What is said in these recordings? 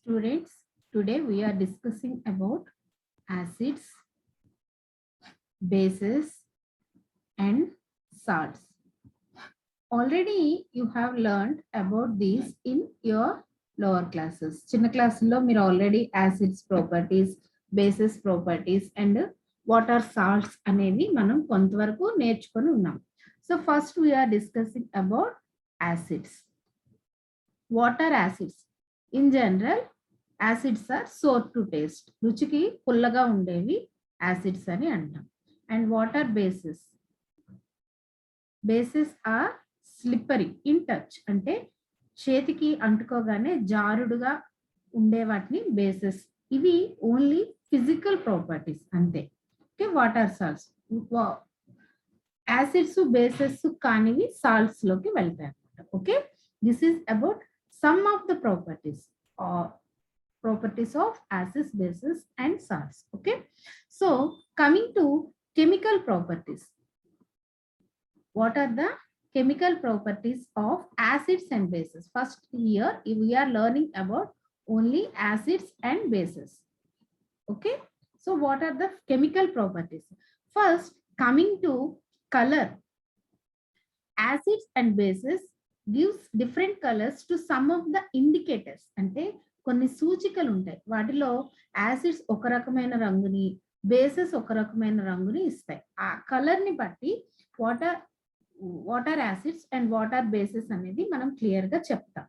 Students, today we are discussing about acids, bases, and salts. Already you have learned about these in your lower classes. Chinna class lo meer already acids properties, bases properties, and what are salts అనేవి మనం కొంతవరకు నేర్చుకొని ఉన్నాం. So first we are discussing about acids. What are acids? In general, acids are sour to taste. రుచికి పుల్లగా ఉండేవి acids అని అంటాం. And what are bases? Bases are slippery in touch. అంటే చేతికి అంటుకోగానే జారుడుగా ఉండే వాటిని bases. ఇవి ఓన్లీ ఫిజికల్ ప్రాపర్టీస్ అంతే. Okay, what are salts? Acids bases కానివి సాల్ట్స్ లోకి వెళ్తాయి అన్నమాట. Okay, this is about some of the properties of acids, bases, and salts. Okay, so coming to chemical properties, what are the chemical properties of acids and bases? First, here we are learning about only acids and bases. Okay, so what are the chemical properties? First, coming to color, acids and bases gives different colors to some of the indicators. అంటే కొన్ని సూచికలు ఉంటాయి, వాటిలో acids ఒక రకమైన రంగుని, bases ఒక రకమైన రంగుని ఇస్తాయి. ఆ కలర్ ని బట్టి what are acids and what are bases అనేది మనం క్లియర్ గా చెప్తాం.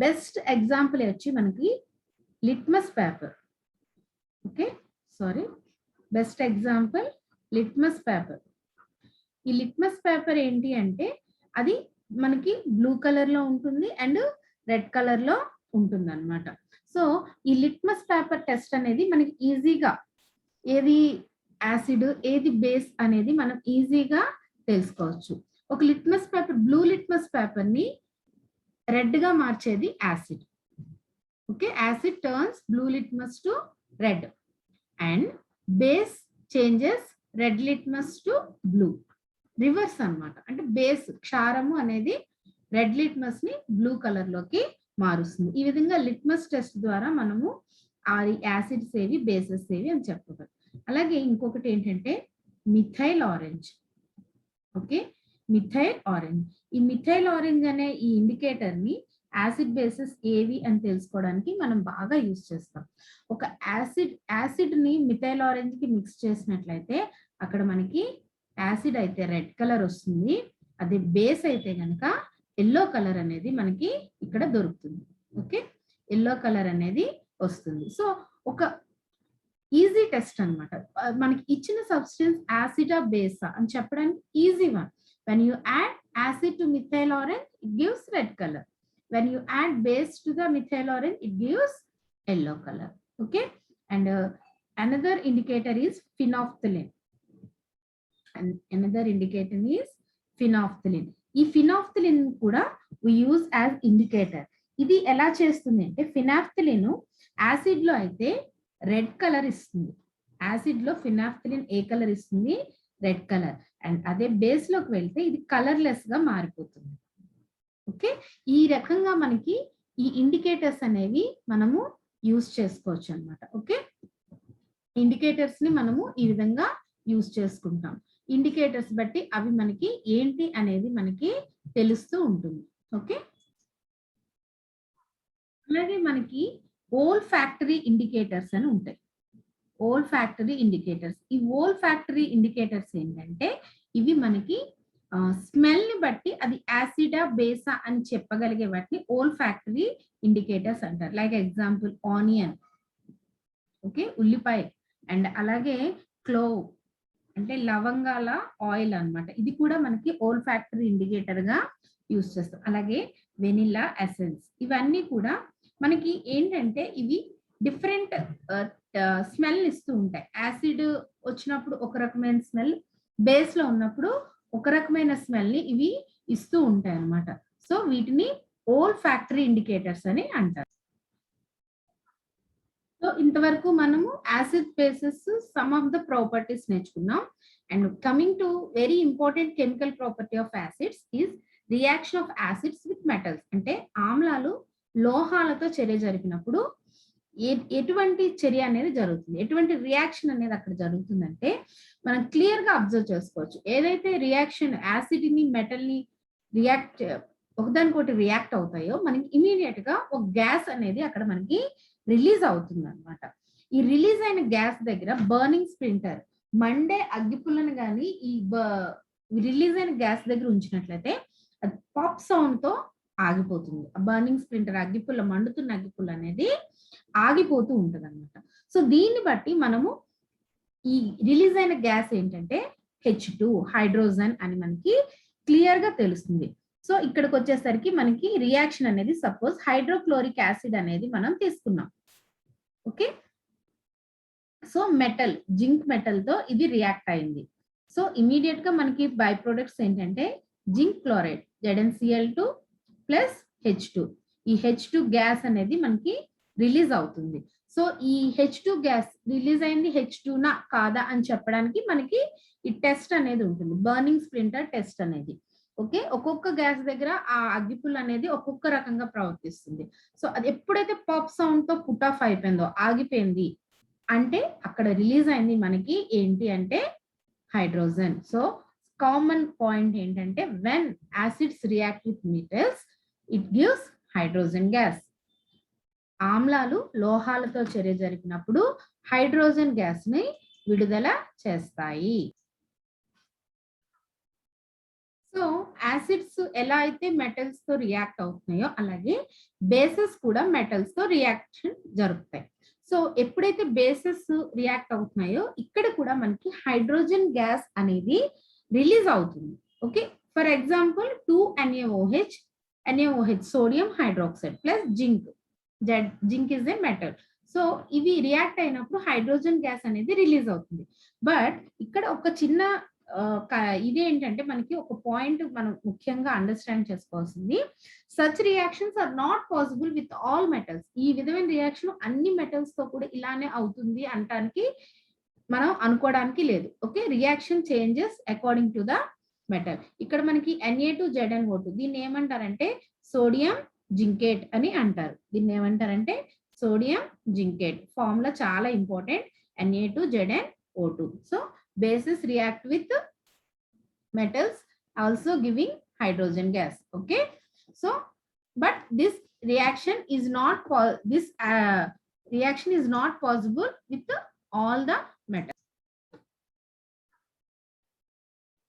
బెస్ట్ ఎగ్జాంపుల్ వచ్చి మనకి litmus paper. Okay, sorry, best example litmus paper. ఈ లిట్మస్ పేపర్ ఏంటి అంటే అది మనకి బ్లూ కలర్ లో ఉంటుంది అండ్ రెడ్ కలర్ లో ఉంటుంది అన్నమాట. సో ఈ లిట్మస్ పేపర్ టెస్ట్ అనేది మనకి ఈజీగా ఏది యాసిడ్ ఏది బేస్ అనేది మనం ఈజీగా తెలుసుకోవచ్చు. ఒక litmus paper, blue litmus paper ని రెడ్ గా మార్చేది acid. Okay, acid turns blue litmus to red and base changes red litmus to blue. Reverse అన్నమాట. అంటే బేస్ క్షారము అనేది రెడ్ లిట్మస్ ని బ్లూ కలర్ లోకి మారుస్తుంది. ఈ విధంగా లిట్మస్ టెస్ట్ ద్వారా మనము ఆ యాసిడ్స్ ఏవి బేసెస్ ఏవి అని చెప్పగలం. అలాగే ఇంకొకటి ఏంటంటే methyl orange. Okay, methyl orange. ఈ మిథైల్ ఆరెంజ్ అనే ఈ ఇండికేటర్ ని యాసిడ్ బేసెస్ ఏవి అని తెలుసుకోవడానికి మనం బాగా యూజ్ చేస్తాం. ఒక యాసిడ్ ని మిథైల్ ఆరెంజ్ కి మిక్స్ చేసినట్లయితే అక్కడ మనకి యాసిడ్ అయితే రెడ్ కలర్ వస్తుంది, అదే బేస్ అయితే కనుక ఎల్లో కలర్ అనేది మనకి ఇక్కడ దొరుకుతుంది. ఓకే, ఎల్లో కలర్ అనేది వస్తుంది. సో ఒక ఈజీ టెస్ట్ అన్నమాట. మనకి ఇచ్చిన సబ్స్టెన్స్ యాసిడా బేసా అని చెప్పడానికి easy one. When you add acid to methyl orange it gives red colour. When you add base to the methyl orange it gives yellow colour. Okay, and another indicator is phenolphthalein. And another indicator is phenolphthalein. ఈ phenolphthalein కూడా we use as indicator. ఇది ఎలా చేస్తుంది అంటే phenolphthalein acid లో అయితే red colour ఇస్తుంది. Acid లో ఫినాఫ్థలిన్ ఏ కలర్ ఇస్తుంది? Red colour. అండ్ అదే బేస్ లోకి వెళ్తే ఇది కలర్లెస్ గా మారిపోతుంది. ఓకే, ఈ రకంగా మనకి ఈ ఇండికేటర్స్ అనేవి మనము యూజ్ చేసుకోవచ్చు అన్నమాట. ఓకే, ఇండికేటర్స్ ని మనము ఈ విధంగా యూజ్ చేసుకుంటాం. ఇండికేటర్స్ బట్టి అవి మనకి ఏంటి అనేది మనకి తెలుస్తూ ఉంటుంది. ఓకే, అలాగే మనకి ఓల్ ఫ్యాక్టరీ ఇండికేటర్స్ అని ఉంటాయి. Olfactory indicators. ఈ ఓల్ ఫ్యాక్టరీ ఇండికేటర్స్ ఏంటంటే ఇవి మనకి స్మెల్ ని బట్టి అది యాసిడా బేసా అని చెప్పగలిగే వాటిని ఓల్ ఫ్యాక్టరీ ఇండికేటర్స్ అంటారు. లైక్ ఎగ్జాంపుల్ ఆనియన్, ఓకే, ఉల్లిపాయ, అండ్ అలాగే క్లోవ్ అంటే లవంగాల ఆయిల్ అన్నమాట. ఇది కూడా మనకి ఓల్ ఫ్యాక్టరీ ఇండికేటర్ గా యూజ్ చేస్తాం. అలాగే వెనిలా ఎసెన్స్, ఇవన్నీ కూడా మనకి ఏంటంటే ఇవి డిఫరెంట్ స్మెల్ ఇస్తూ ఉంటాయి. యాసిడ్ వచ్చినప్పుడు ఒక రకమైన స్మెల్, బేస్ లో ఉన్నప్పుడు ఒక రకమైన స్మెల్ ని ఇవి ఇస్తూ ఉంటాయి అన్నమాట. సో వీటిని ఓల్ ఫ్యాక్టరీ ఇండికేటర్స్ అని అంటారు. సో ఇంతవరకు మనము acid bases some of the properties నేర్చుకున్నాం. And coming to very important chemical property of acids is reaction of acids with metals. అంటే ఆమ్లాలు లోహాలతో చర్య జరిపినప్పుడు ఎటువంటి చర్య అనేది జరుగుతుంది, ఎటువంటి రియాక్షన్ అనేది అక్కడ జరుగుతుందంటే మనం క్లియర్ గా అబ్జర్వ్ చేసుకోవచ్చు. ఏదైతే రియాక్షన్ యాసిడ్ ని మెటల్ ని రియాక్ట్ ఒకదానికొకటి రియాక్ట్ అవుతాయో మనకి ఇమీడియట్ గా ఒక గ్యాస్ అనేది అక్కడ మనకి రిలీజ్ అవుతుంది అనమాట. ఈ రిలీజ్ అయిన గ్యాస్ దగ్గర బర్నింగ్ స్ప్లింటర్ మండే అగ్గిపుల్లను కానీ ఈ రిలీజ్ అయిన గ్యాస్ దగ్గర ఉంచినట్లయితే అది పాప్ సౌండ్ తో ఆగిపోతుంది. బర్నింగ్ స్ప్లింటర్ అగ్గిపుల్ల మండుతున్న అగ్గిపుల్ల అనేది ఆగిపోతూ ఉంటది అనమాట. సో దీన్ని బట్టి మనము ఈ రిలీజ్ అయిన గ్యాస్ ఏంటంటే H2 హైడ్రోజన్ అని మనకి క్లియర్ గా తెలుస్తుంది. సో ఇక్కడికి వచ్చేసరికి మనకి రియాక్షన్ అనేది సపోజ్ హైడ్రోక్లోరిక్ యాసిడ్ అనేది మనం తీసుకున్నాం. Okay, so metal zinc metal తో ఇది రియాక్ట్ అయింది. సో ఇమీడియట్ గా మనకి బై ప్రొడక్ట్స్ ఏంటంటే zinc chloride ZnCl2 plus H2. ఈ H2 గ్యాస్ అనేది మనకి రిలీజ్ అవుతుంది. సో ఈ H2 గ్యాస్ రిలీజ్ అయింది H2 నా కాదా అని చెప్పడానికి మనకి ఈ టెస్ట్ అనేది ఉంటుంది, బర్నింగ్ స్ప్లింటర్ టెస్ట్ అనేది. ఓకే, ఒక్కొక్క గ్యాస్ దగ్గర ఆ అగ్గిపుల్ల అనేది ఒక్కొక్క రకంగా ప్రవర్తిస్తుంది. సో అది ఎప్పుడైతే పాప్ సౌండ్ తో పుట్ ఆఫ్ అయిపోయిందో ఆగిపోయింది అంటే అక్కడ రిలీజ్ అయింది మనకి ఏంటి అంటే హైడ్రోజన్. సో కామన్ పాయింట్ ఏంటంటే when acids react with metals it gives hydrogen gas. ఆమ్లాలు లోహాలతో చర్య జరిపినప్పుడు హైడ్రోజన్ గ్యాస్ ని విడుదల చేస్తాయి. సో యాసిడ్స్ ఎలా అయితే మెటల్స్ తో రియాక్ట్ అవుతున్నాయో అలాగే బేసెస్ కూడా మెటల్స్ తో రియాక్షన్ జరుగుతాయి. సో ఎప్పుడైతే బేసెస్ రియాక్ట్ అవుతున్నాయో ఇక్కడ కూడా మనకి హైడ్రోజన్ గ్యాస్ అనేది రిలీజ్ అవుతుంది. Okay, for example 2NaOH sodium hydroxide plus zinc is a metal. So ఇవి రియాక్ట్ అయినప్పుడు హైడ్రోజన్ గ్యాస్ అనేది రిలీజ్ అవుతుంది. బట్ ఇక్కడ ఒక చిన్న ఇదేంటంటే మనకి ఒక పాయింట్ మనం ముఖ్యంగా అండర్స్టాండ్ చేసుకోవాల్సింది, such reactions are not possible with all metals. ఈ విధమైన రియాక్షన్ అన్ని మెటల్స్ తో కూడా ఇలానే అవుతుంది అంటానికి మనం అనుకోవడానికి లేదు. Okay, reaction changes according to the metal. ఇక్కడ మనకి Na2ZnO2 దీన్ని ఏమంటారంటే సోడియం జింకేట్ అని అంటారు. దీన్ని ఏమంటారంటే సోడియం జింకేట్. ఫార్ములా చాలా important, Na2ZnO2. So bases react with metals also giving hydrogen gas. Okay, so but this reaction is not possible with all the metals.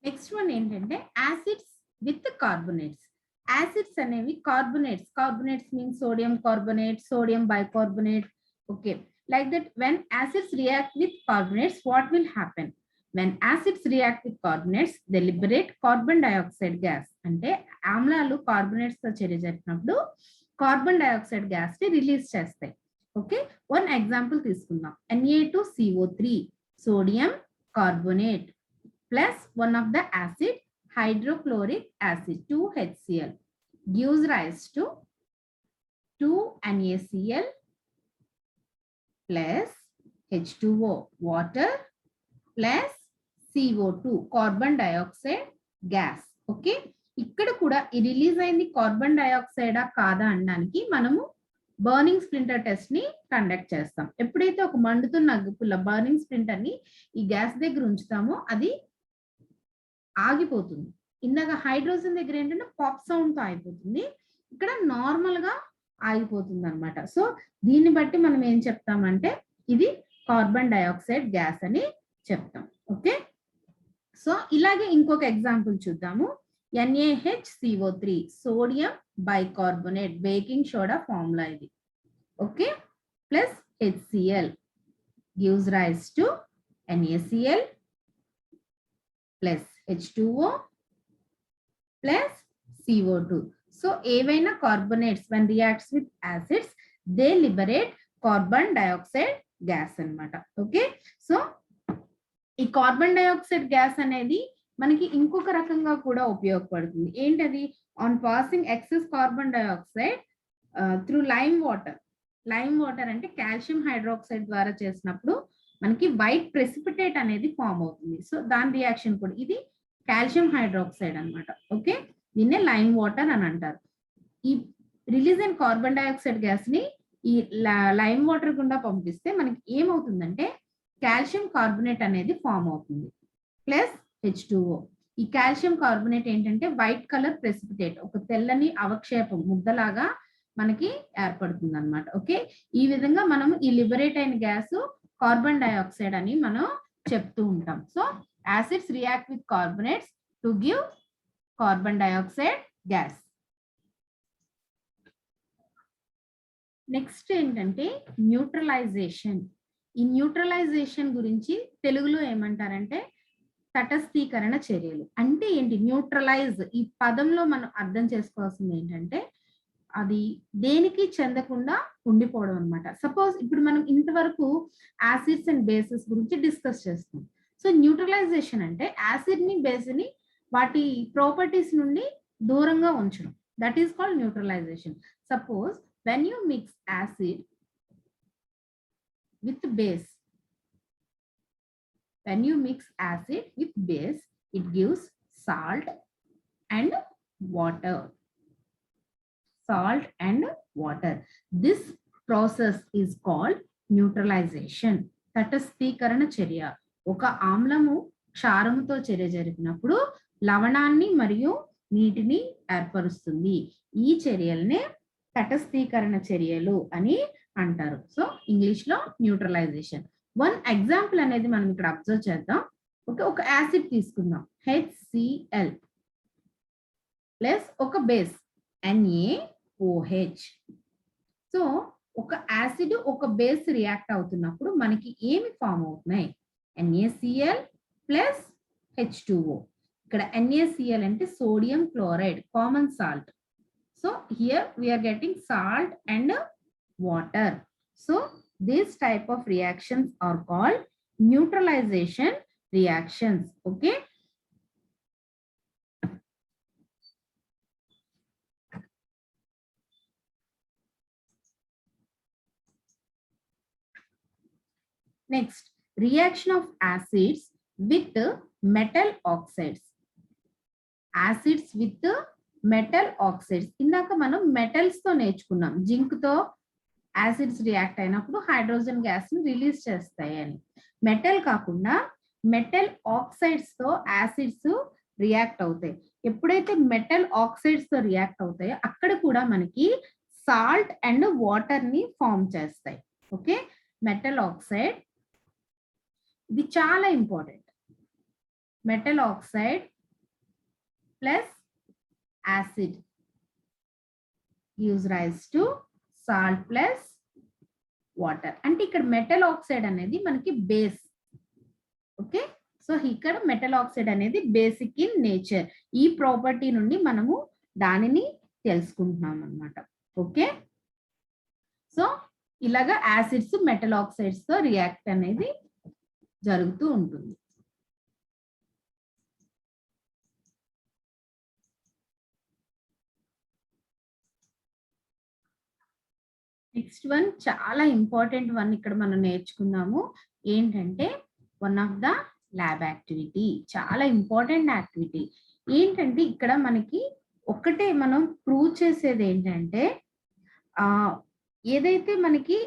Next one ఏంటంటే acids with carbonates. Acids అనేవి carbonates means sodium carbonate, sodium bicarbonate. Okay, like that when acids react with carbonates what will happen? When acids react with carbonates they liberate carbon dioxide gas. అంటే ఆమ్లాలు carbonates తో చర్య జరిపినప్పుడు carbon dioxide gas ని release చేస్తాయి. Okay, one example తీసుకుందాం. Na2CO3 sodium carbonate plus one of the acid hydrochloric acid 2HCl gives rise to 2NaCl plus H2O water plus CO2 carbon dioxide gas. Okay, ఇక్కడ కూడా ఈ release అయింది carbon డయాక్సైడా కాదా అనడానికి మనము బర్నింగ్ స్ప్లింటర్ టెస్ట్ ని conduct చేస్తాం. ఎప్పుడైతే ఒక మండుతున్న అగ్గిపుల్ల బర్నింగ్ స్ప్లింటర్ ని ఈ గ్యాస్ దగ్గర ఉంచుతామో అది ఆగిపోతుంది. ఇందాక హైడ్రోజన్ దగ్గర ఏంటంటే పాప్ సౌండ్ తో ఆగిపోతుంది, ఇక్కడ నార్మల్ గా ఆగిపోతుంది అనమాట. సో దీన్ని బట్టి మనం ఏం చెప్తామంటే ఇది కార్బన్ డయాక్సైడ్ గ్యాస్ అని చెప్తాం. ఓకే, సో ఇలాగే ఇంకొక ఎగ్జాంపుల్ చూద్దాము. NaHCO3 sodium bicarbonate baking soda formula ఇది. Okay, plus HCl gives rise to NaCl plus H2O plus CO2. So ఏవైనా carbonates when reacts with acids they liberate carbon dioxide gas అన్నమాట. Okay, so ఈ carbon dioxide gas అనేది మనకి ఇంకొక రకంగా కూడా ఉపయోగపడుతుంది. ఏంటది? On passing excess carbon dioxide through lime water అంటే కాల్షియం హైడ్రాక్సైడ్ ద్వారా చేసినప్పుడు మనకి వైట్ ప్రెసిపిటేట్ అనేది ఫామ్ అవుతుంది. సో దాని రియాక్షన్ కూడా ఇది కాల్షియం హైడ్రాక్సైడ్ అన్నమాట. ఓకే, దీన్నే లైమ్ వాటర్ అని అంటారు. ఈ రిలీజ్ అయిన కార్బన్ డయాక్సైడ్ గ్యాస్ ని ఈ లైమ్ వాటర్ గుండా పంపిస్తే మనకి ఏమవుతుందంటే కాల్షియం కార్బోనేట్ అనేది ఫామ్ అవుతుంది ప్లస్ H2O. ఈ కాల్షియం కార్బోనేట్ ఏంటంటే వైట్ కలర్ ప్రెసిపిటేట్, ఒక తెల్లని అవక్షేపం ముద్దలాగా మనకి ఏర్పడుతుంది అనమాట. ఓకే, ఈ విధంగా మనం ఈ లిబరేట్ అయిన గ్యాస్ కార్బన్ డైఆక్సైడ్ అని మనం చెప్తూ ఉంటాం. So acids react with carbonates to give carbon dioxide gas. Next ఏంటంటే న్యూట్రలైజేషన్. ఈ న్యూట్రలైజేషన్ గురించి తెలుగులో ఏమంటారంటే తటస్థీకరణ చర్యలు. అంటే ఏంటి న్యూట్రలైజ్? ఈ పదంలో మనం అర్థం చేసుకోవాల్సింది ఏంటంటే అది దేనికి చెందకుండా ఉండిపోవడం అనమాట. సపోజ్ ఇప్పుడు మనం ఇంతవరకు యాసిడ్స్ అండ్ బేసెస్ గురించి డిస్కస్ చేస్తాం. సో న్యూట్రలైజేషన్ అంటే యాసిడ్ ని బేస్ ని వాటి ప్రాపర్టీస్ నుండి దూరంగా ఉంచడం. That is called neutralisation. Suppose when you mix acid with base, when you mix acid with base, it gives salt and water. Salt and water. This process is called neutralization. తటస్థీకరణ చర్య. ఒక ఆమ్లము క్షారముతో చర్య జరిపినప్పుడు లవణాన్ని మరియు నీటిని ఏర్పరుస్తుంది. ఈ చర్యల్నే తటస్థీకరణ చర్యలు అని అంటారు. సో ఇంగ్లీష్ లో న్యూట్రలైజేషన్. వన్ ఎగ్జాంపుల్ అనేది మనం ఇక్కడ అబ్జర్వ్ చేద్దాం. ఒక యాసిడ్ తీసుకుందాం, HCl ప్లస్ ఒక బేస్ NaOH. సో ఒక యాసిడ్ ఒక బేస్ రియాక్ట్ అవుతున్నప్పుడు మనకి ఏమి ఫామ్ అవుతున్నాయి? NaCl plus H2O. ఇక్కడ NaCl అంటే sodium chloride, common salt. So here we are getting salt and water. So these type of reactions are called neutralization reactions. Okay. Next, reaction of acids with metal oxides. Acids with metal oxides. ఇందాక మనం metals తో నేర్చుకున్నాం, zinc తో acids react అయినప్పుడు hydrogen gas ని release చేస్తాయి అని. Metal కాకుండా మెటల్ ఆక్సైడ్స్ తో యాసిడ్స్ రియాక్ట్ అవుతాయి. ఎప్పుడైతే మెటల్ ఆక్సైడ్స్ తో రియాక్ట్ అవుతాయో అక్కడ కూడా మనకి సాల్ట్ అండ్ వాటర్ ని ఫామ్ చేస్తాయి. ఓకే, మెటల్ ఆక్సైడ్ ఇది చాలా important. Metal oxide plus acid gives rise to salt plus water. అంటే ఇక్కడ మెటల్ ఆక్సైడ్ అనేది మనకి బేస్. ఓకే, సో ఇక్కడ మెటల్ ఆక్సైడ్ అనేది బేసిక్ ఇన్ నేచర్. ఈ ప్రాపర్టీ నుండి మనము దానిని తెలుసుకుంటున్నాం అన్నమాట. ఓకే, సో ఇలాగా యాసిడ్స్ మెటల్ ఆక్సైడ్స్ తో రియాక్ట్ అనేది జరుగుతూ ఉంటుంది. నెక్స్ట్ వన్ చాలా ఇంపార్టెంట్ వన్ ఇక్కడ మనం నేర్చుకున్నాము. ఏంటంటే one of the lab activity, చాలా ఇంపార్టెంట్ యాక్టివిటీ. ఏంటంటే ఇక్కడ మనకి ఒక్కటే మనం ప్రూవ్ చేసేది ఏంటంటే ఏదైతే మనకి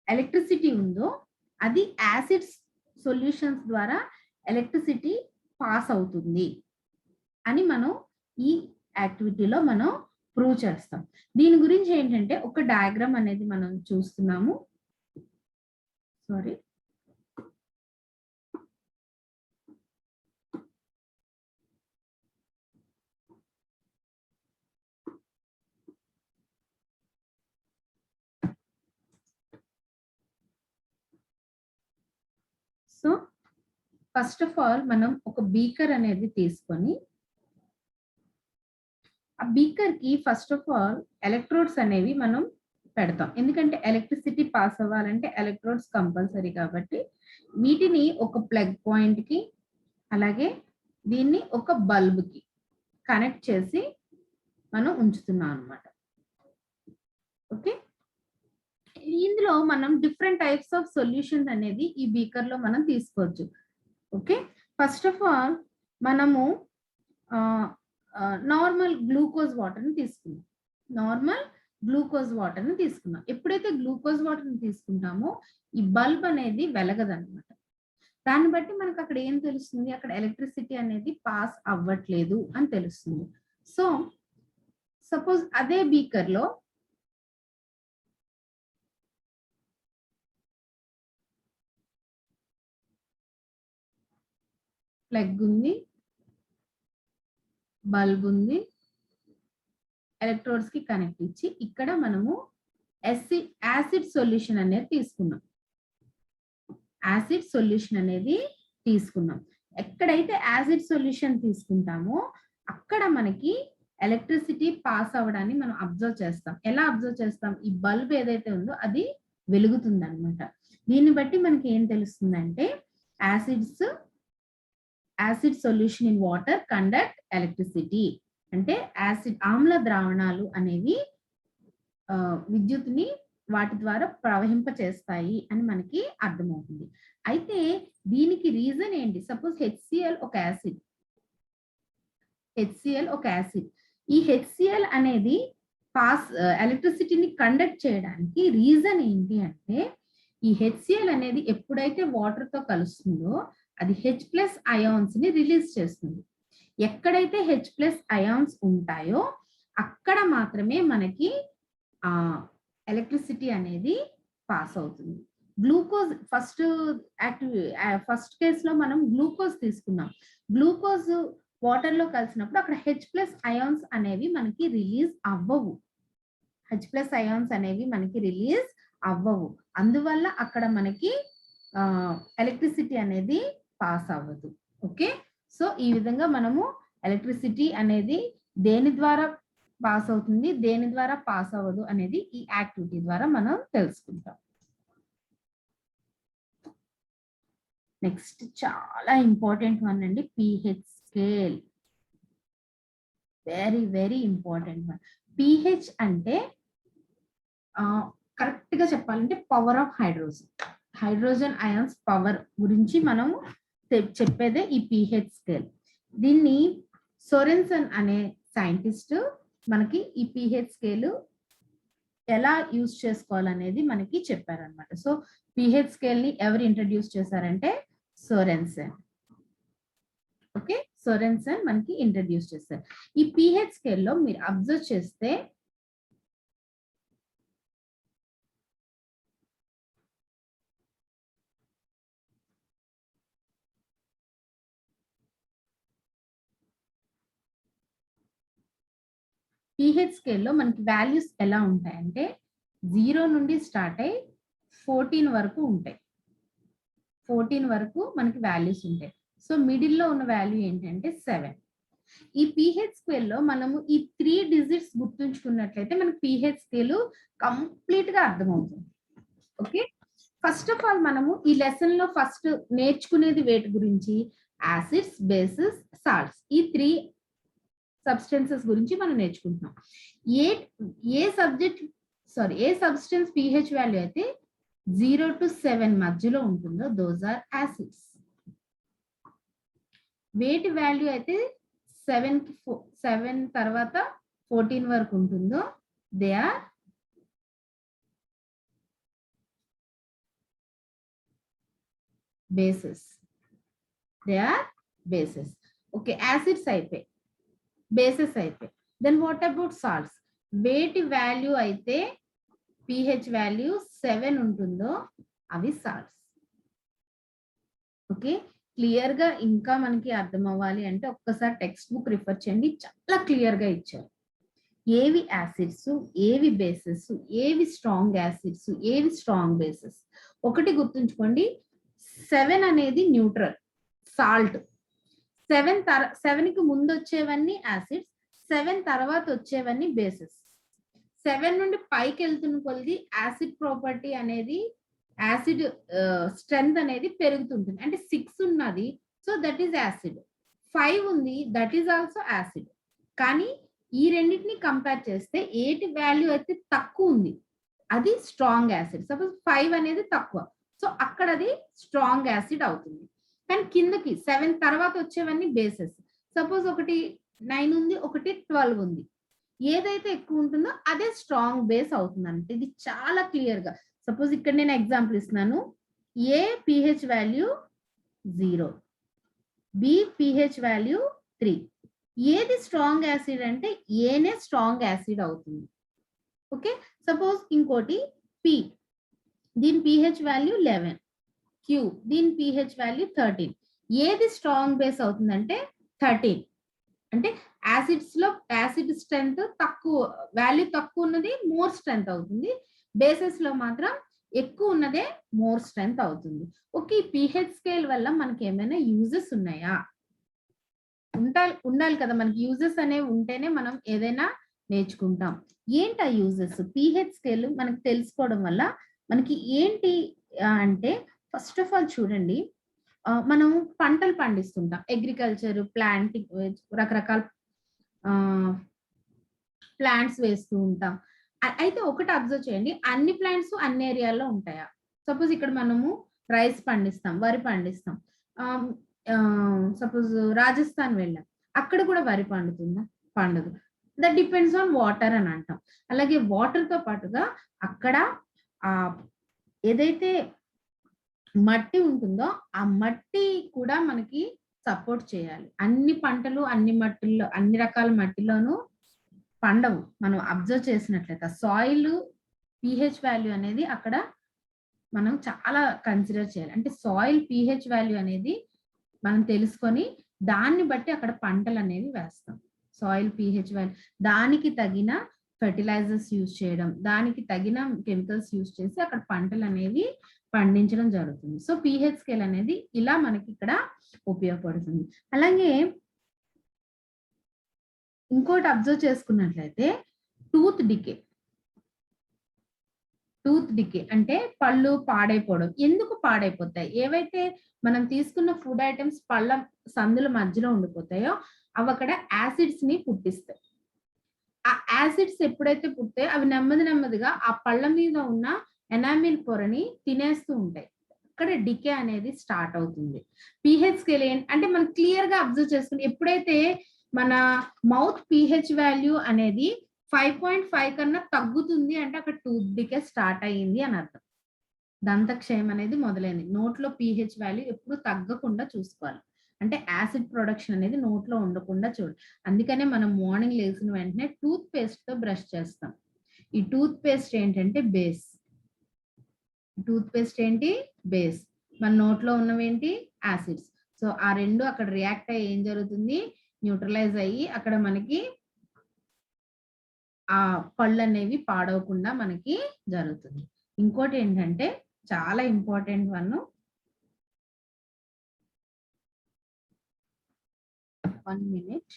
ఎలక్ట్రిసిటీ ఉందో అది యాసిడ్స్ సొల్యూషన్స్ ద్వారా ఎలక్ట్రిసిటీ పాస్ అవుతుంది అని మనం ఈ యాక్టివిటీలో మనం ప్రూవ్ చేస్తాం. దీని గురించి ఏంటంటే ఒక డయాగ్రామ్ అనేది మనం చూస్తున్నాము. Sorry, so first of all మనం ఒక బీకర్ అనేది తీసుకొని ఆ బీకర్ కి ఫస్ట్ ఆఫ్ ఆల్ ఎలక్ట్రోడ్స్ అనేవి మనం పెడతాం. ఎందుకంటే ఎలక్ట్రిసిటీ పాస్ అవ్వాలంటే ఎలక్ట్రోడ్స్ కంపల్సరీ కాబట్టి వీటిని ఒక ప్లగ్ పాయింట్ కి అలాగే దీన్ని ఒక బల్బ్ కి కనెక్ట్ చేసి మనం ఉంచుతున్నాం అన్నమాట. ఓకే, ఇందులో మనం డిఫరెంట్ టైప్స్ ఆఫ్ సొల్యూషన్స్ అనేది ఈ బీకర్ లో మనం తీసుకోవచ్చు. ఓకే, ఫస్ట్ ఆఫ్ ఆల్ మనము నార్మల్ గ్లూకోజ్ వాటర్ ని తీసుకున్నాం. నార్మల్ గ్లూకోజ్ వాటర్ ని తీసుకున్నాం. ఎప్పుడైతే గ్లూకోజ్ వాటర్ ని తీసుకుంటామో ఈ బల్బ్ అనేది వెలగదన్నమాట. దాన్ని బట్టి మనకు అక్కడ ఏం తెలుస్తుంది, అక్కడ ఎలక్ట్రిసిటీ అనేది పాస్ అవ్వట్లేదు అని తెలుస్తుంది. సో సపోజ్ అదే బీకర్ లో ప్లగ్ ఉంది, బల్బ్ ఉంది, ఎలక్ట్రోడ్స్ కి కనెక్ట్ ఇచ్చి ఇక్కడ మనము యాసిడ్ సొల్యూషన్ అనేది తీసుకున్నాం. యాసిడ్ సొల్యూషన్ అనేది తీసుకున్నాం. ఎక్కడైతే యాసిడ్ సొల్యూషన్ తీసుకుంటామో అక్కడ మనకి ఎలక్ట్రిసిటీ పాస్ అవ్వడాన్ని మనం అబ్జర్వ్ చేస్తాం. ఎలా అబ్జర్వ్ చేస్తాం, ఈ బల్బ్ ఏదైతే ఉందో అది వెలుగుతుంది అనమాట. దీన్ని బట్టి మనకి ఏం తెలుస్తుందంటే acid solution in water conduct electricity, అంటే ఆమ్ల ద్రావణాలు అనేవి విద్యుత్ని వాటి ద్వారా ప్రవహింప చేస్తాయి అని మనకి అర్థమవుతుంది. అయితే దీనికి రీజన్ ఏంటి, సపోజ్ HCl ఒక యాసిడ్, ఈ HCl అనేది ఎలక్ట్రిసిటీని కండక్ట్ చేయడానికి రీజన్ ఏంటి అంటే, ఈ HCl అనేది ఎప్పుడైతే వాటర్ తో కలుస్తుందో అది H+ అయాన్స్ ని రిలీజ్ చేస్తుంది. ఎక్కడైతే H+ అయాన్స్ ఉంటాయో అక్కడ మాత్రమే మనకి ఎలక్ట్రిసిటీ అనేది పాస్ అవుతుంది. గ్లూకోజ్ ఫస్ట్ కేసులో మనం గ్లూకోజ్ తీసుకున్నాం. గ్లూకోజ్ వాటర్ లో కలిసినప్పుడు అక్కడ H+ అయాన్స్ అనేవి మనకి రిలీజ్ అవ్వవు. అందువల్ల అక్కడ మనకి ఎలక్ట్రిసిటీ అనేది పాస్ అవ్వదు. ఓకే, సో ఈ విధంగా మనము ఎలక్ట్రిసిటీ అనేది దేని ద్వారా పాస్ అవుతుంది, దేని ద్వారా పాస్ అవ్వదు అనేది ఈ యాక్టివిటీ ద్వారా మనం తెలుసుకుంటాం. నెక్స్ట్ చాలా ఇంపార్టెంట్ వన్ అండి, pH scale. Very very important one. pH అంటే కరెక్ట్ గా చెప్పాలంటే power of hydrogen ions power గురించి మనము చెప్పేదే ఈ pH స్కేల్. దీన్ని సోరెన్సన్ అనే సైంటిస్ట్ మనకి ఈ pH స్కేల్ ఎలా యూజ్ చేసుకోవాలనేది మనకి చెప్పారనమాట. సో pH స్కేల్ ని ఎవరు ఇంట్రడ్యూస్ చేశారంటే సోరెన్సన్. ఓకే, సోరెన్సన్ మనకి ఇంట్రడ్యూస్ చేశారు. ఈ pH స్కేల్ లో మీరు అబ్జర్వ్ చేస్తే pH స్కేల్లో మనకి వాల్యూస్ ఎలా ఉంటాయంటే 0 నుండి స్టార్ట్ అయ్యి 14 వరకు ఉంటాయి. 14 వరకు మనకి వాల్యూస్ ఉంటాయి. సో మిడిల్లో ఉన్న వాల్యూ ఏంటంటే 7. ఈ pH స్కేల్లో మనము ఈ 3 డిజిట్స్ గుర్తుంచుకున్నట్లయితే మనకి pH స్కేల్ కంప్లీట్ గా అర్థమవుతుంది. ఓకే, ఫస్ట్ ఆఫ్ ఆల్ మనము ఈ లెసన్ లో ఫస్ట్ నేర్చుకునేది వేటి గురించి, యాసిడ్స్, బేసెస్, సాల్ట్స్, ఈ 3 సబ్స్టెన్సెస్ గురించి మనం నేర్చుకుంటున్నాం. ఏ సబ్స్టెన్స్ pH వాల్యూ అయితే 0 to 7 మధ్యలో ఉంటుందో దోస్ ఆర్ యాసిడ్స్. వేటి వాల్యూ అయితే 7 తర్వాత 14 వరకు ఉంటుందో they are bases. Okay, acids అయిపోయి, బేసెస్ అయిపోయి. Then what about salts? వేటి వాల్యూ అయితే pH వాల్యూ 7 ఉంటుందో అవి సాల్ట్స్. ఓకే, క్లియర్ గా ఇంకా మనకి అర్థం అవ్వాలి అంటే ఒక్కసారి టెక్స్ట్ బుక్ రిఫర్ చేయండి, చాలా క్లియర్ గా ఇచ్చారు. ఏవి యాసిడ్స్, ఏవి బేసెస్, ఏవి స్ట్రాంగ్ యాసిడ్స్, ఏవి స్ట్రాంగ్ బేసెస్. ఒకటి గుర్తుంచుకోండి, 7 అనేది న్యూట్రల్ సాల్ట్. 7 కి ముందు వచ్చేవన్నీ యాసిడ్స్, 7 తర్వాత వచ్చేవన్నీ బేసెస్. 7 నుండి పైకి వెళ్తున్న కొద్ది యాసిడ్ ప్రాపర్టీ అనేది, యాసిడ్ స్ట్రెంగ్త్ అనేది పెరుగుతుంటుంది. అంటే 6 ఉన్నది, సో దట్ ఈస్ యాసిడ్. 5 ఉంది, దట్ ఈస్ ఆల్సో యాసిడ్. కానీ ఈ రెండింటిని కంపేర్ చేస్తే ఏటి వాల్యూ అయితే తక్కువ ఉంది అది స్ట్రాంగ్ యాసిడ్. సపోజ్ 5 అనేది తక్కువ, సో అక్కడ అది స్ట్రాంగ్ యాసిడ్ అవుతుంది. కానీ కిందకి 7 తర్వాత వచ్చేవన్నీ బేసెస్. సపోజ్ ఒకటి 9 ఉంది, ఒకటి 12 ఉంది. ఏదైతే ఎక్కువ ఉంటుందో అదే స్ట్రాంగ్ బేస్ అవుతుంది అంటే ఇది చాలా క్లియర్ గా. సపోజ్ ఇక్కడ నేను ఎగ్జాంపుల్ ఇస్తున్నాను. A pH value 0, B pH value 3. ఏది స్ట్రాంగ్ యాసిడ్ అంటే ఏనే స్ట్రాంగ్ యాసిడ్ అవుతుంది. ఓకే, సపోజ్ ఇంకోటి పి, దీని pH వాల్యూ 11, క్యూ దీని pH వాల్యూ 13. ఏది స్ట్రాంగ్ బేస్ అవుతుందంటే 13. అంటే యాసిడ్స్ లో యాసిడ్ స్ట్రెంత్ తక్కువ, వాల్యూ తక్కువ ఉన్నది మోర్ స్ట్రెంత్ అవుతుంది. బేసెస్ లో మాత్రం ఎక్కువ ఉన్నదే మోర్ స్ట్రెంత్ అవుతుంది. ఓకే, pH స్కేల్ వల్ల మనకి ఏమైనా యూజెస్ ఉన్నాయా? ఉండాలి కదా, మనకి యూజెస్ అనేవి ఉంటేనే మనం ఏదైనా నేర్చుకుంటాం. ఏంటి ఆ యూజెస్? pH స్కేల్ మనకి తెలుసుకోవడం వల్ల మనకి ఏంటి అంటే ఫస్ట్ ఆఫ్ ఆల్ చూడండి, మనం పంటలు పండిస్తుంటాం, అగ్రికల్చర్, ప్లాంటింగ్, రకరకాల ప్లాంట్స్ వేస్తూ ఉంటాం. అయితే ఒకటి అబ్జర్వ్ చేయండి, అన్ని ప్లాంట్స్ అన్ని ఏరియాల్లో ఉంటాయా? సపోజ్ ఇక్కడ మనము రైస్ పండిస్తాం, వరి పండిస్తాం. సపోజ్ రాజస్థాన్ వెళ్ళాం, అక్కడ కూడా వరి పండుతుందా? పండదు. దట్ డిపెండ్స్ ఆన్ వాటర్ అని అంటాం. అలాగే వాటర్ తో పాటుగా అక్కడ ఏదైతే మట్టి ఉంటుందో ఆ మట్టి కూడా మనకి సపోర్ట్ చేయాలి. అన్ని పంటలు అన్ని మట్టిల్లో, అన్ని రకాల మట్టిలోనూ పండవు. మనం అబ్జర్వ్ చేసినట్లయితే సాయిల్ pH వాల్యూ అనేది అక్కడ మనం చాలా కన్సిడర్ చేయాలి. అంటే సాయిల్ pH వాల్యూ అనేది మనం తెలుసుకొని దాన్ని బట్టి అక్కడ పంటలు అనేవి వేస్తాం. సాయిల్ pH వాల్యూ, దానికి తగిన ఫెర్టిలైజర్స్ యూజ్ చేయడం, దానికి తగిన కెమికల్స్ యూజ్ చేసి అక్కడ పంటలు అనేవి పండించడం జరుగుతుంది. సో pH స్కేల్ అనేది ఇలా మనకి ఇక్కడ ఉపయోగపడుతుంది. అలాగే ఇంకోటి అబ్జర్వ్ చేసుకున్నట్లయితే టూత్ డికే. టూత్ డికే అంటే పళ్ళు పాడైపోవడం. ఎందుకు పాడైపోతాయి? ఏవైతే మనం తీసుకున్న ఫుడ్ ఐటమ్స్ పళ్ళ సందుల మధ్యలో ఉండిపోతాయో అవి అక్కడ యాసిడ్స్ ని పుట్టిస్తాయి. ఆ యాసిడ్స్ ఎప్పుడైతే పుట్టాయో అవి నెమ్మదిగా ఆ పళ్ళ మీద ఉన్న ఎనామిల్ పొరని తినేస్తూ ఉంటాయి. అక్కడ డికే అనేది స్టార్ట్ అవుతుంది. pH స్కేల్ అంటే మనం క్లియర్ గా అబ్జర్వ్ చేసుకుని, ఎప్పుడైతే మన మౌత్ pH వాల్యూ అనేది 5.5 కన్నా తగ్గుతుంది అంటే అక్కడ టూత్ డికే స్టార్ట్ అయ్యింది అని అర్థం. దంతక్షయం అనేది మొదలైంది. నోట్లో pH వాల్యూ ఎప్పుడు తగ్గకుండా చూసుకోవాలి. అంటే యాసిడ్ ప్రొడక్షన్ అనేది నోట్లో ఉండకుండా చూడాలి. అందుకనే మనం మార్నింగ్ లేచిన వెంటనే టూత్ పేస్ట్ తో బ్రష్ చేస్తాం. ఈ టూత్ పేస్ట్ ఏంటంటే బేస్. టూత్ పేస్ట్ ఏంటి? బేస్. మన నోట్లో ఉన్నవేంటి? యాసిడ్స్. సో ఆ రెండు అక్కడ రియాక్ట్ అయ్యి ఏం జరుగుతుంది? న్యూట్రలైజ్ అయ్యి అక్కడ మనకి ఆ పళ్ళు అనేవి పాడవకుండా మనకి జరుగుతుంది. ఇంకోటి ఏంటంటే చాలా ఇంపార్టెంట్ వన్, 1 minute.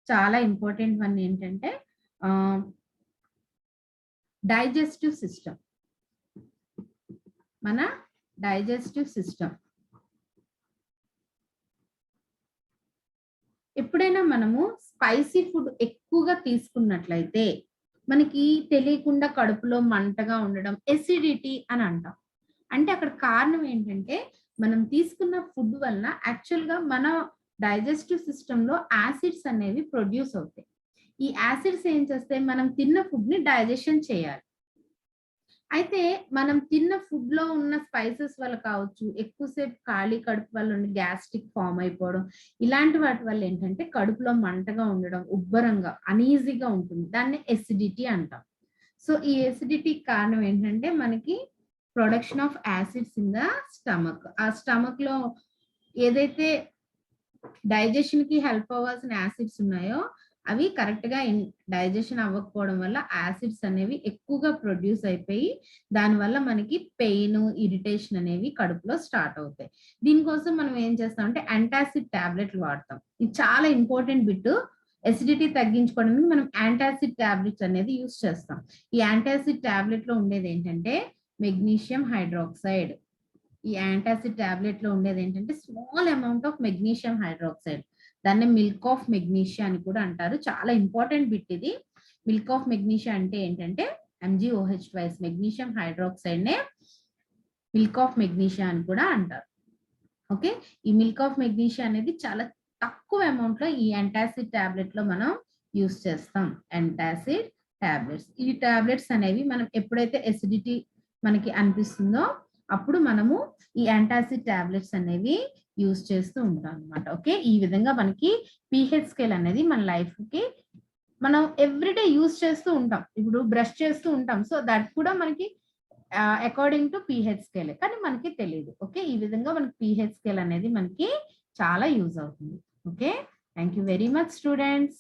చాలా ఇంపార్టెంట్ వన్ ఏంటంటే డైజెస్టివ్ సిస్టమ్. మన డైజెస్టివ్ సిస్టమ్ ఎప్పుడైనా మనము స్పైసీ ఫుడ్ ఎక్కువగా తీసుకున్నట్లయితే మనకి తెలియకుండా కడుపులో మంటగా ఉండడం, ఎసిడిటీ అని అంటాం. అంటే అక్కడ కారణం ఏంటంటే మనం తీసుకున్న ఫుడ్ వలన యాక్చువల్ గా మన డైజెస్టివ్ సిస్టమ్ లో యాసిడ్స్ అనేవి ప్రొడ్యూస్ అవుతాయి. ఈ యాసిడ్స్ ఏం చేస్తాయి? మనం తిన్న ఫుడ్ ని డైజెషన్ చేయాలి. అయితే మనం తిన్న ఫుడ్ లో ఉన్న స్పైసెస్ వల్ల కావచ్చు, ఎక్కువసేపు ఖాళీ కడుపు వల్ల ఉండి గ్యాస్ట్రిక్ ఫామ్ అయిపోవడం, ఇలాంటి వాటి వల్ల ఏంటంటే కడుపులో మంటగా ఉండడం, ఉబ్బరంగా అనీజీగా ఉంటుంది. దాన్ని ఎసిడిటీ అంటాం. సో ఈ ఎసిడిటీ కారణం ఏంటంటే మనకి production of acids in the stomach. ఆ స్టమక్ లో ఏదైతే డైజెషన్ కి హెల్ప్ అవ్వాల్సిన యాసిడ్స్ ఉన్నాయో అవి కరెక్ట్ గా డైజెషన్ అవ్వకపోవడం వల్ల యాసిడ్స్ అనేవి ఎక్కువగా ప్రొడ్యూస్ అయిపోయి దానివల్ల మనకి పెయిన్, ఇరిటేషన్ అనేవి కడుపులో స్టార్ట్ అవుతాయి. దీనికోసం మనం ఏం చేస్తాం అంటే యాంటాసిడ్ టాబ్లెట్లు వాడతాం. ఇది చాలా ఇంపార్టెంట్ బిట్. ఎసిడిటీ తగ్గించుకోవడానికి మనం యాంటాసిడ్ టాబ్లెట్స్ అనేది యూస్ చేస్తాం. ఈ యాంటాసిడ్ టాబ్లెట్ లో ఉండేది ఏంటంటే మెగ్నీషియం హైడ్రాక్సైడ్. ఈ యాంటాసిడ్ టాబ్లెట్ లో ఉండేది ఏంటంటే small amount of magnesium hydroxide. దాన్ని మిల్క్ ఆఫ్ మెగ్నీషియా అని కూడా అంటారు. చాలా ఇంపార్టెంట్ బిట్ ఇది. మిల్క్ ఆఫ్ మెగ్నీషియా అంటే ఏంటంటే MgOH2, మెగ్నీషియం హైడ్రాక్సైడ్ నే మిల్క్ ఆఫ్ మెగ్నీషియా అని కూడా అంటారు. ఓకే, ఈ మిల్క్ ఆఫ్ మెగ్నీషియా అనేది చాలా తక్కువ అమౌంట్ లో ఈ యాంటాసిడ్ టాబ్లెట్ లో మనం యూస్ చేస్తాం. యాంటాసిడ్ టాబ్లెట్స్, ఈ టాబ్లెట్స్ అనేవి మనం ఎప్పుడైతే ఎసిడిటీ మనకి అనిపిస్తుందో అప్పుడు మనము ఈ యాంటాసిడ్ టాబ్లెట్స్ అనేవి యూస్ చేస్తూ ఉంటాం అనమాట. ఓకే, ఈ విధంగా మనకి pH స్కేల్ అనేది మన లైఫ్ కి మనం ఎవ్రీడే యూస్ చేస్తూ ఉంటాం. ఇప్పుడు బ్రష్ చేస్తూ ఉంటాం, సో దట్ కూడా మనకి అకార్డింగ్ టు pH స్కేల్, కానీ మనకి తెలియదు. ఓకే, ఈ విధంగా మనకి pH స్కేల్ అనేది మనకి చాలా యూజ్ అవుతుంది. Okay, thank you very much students.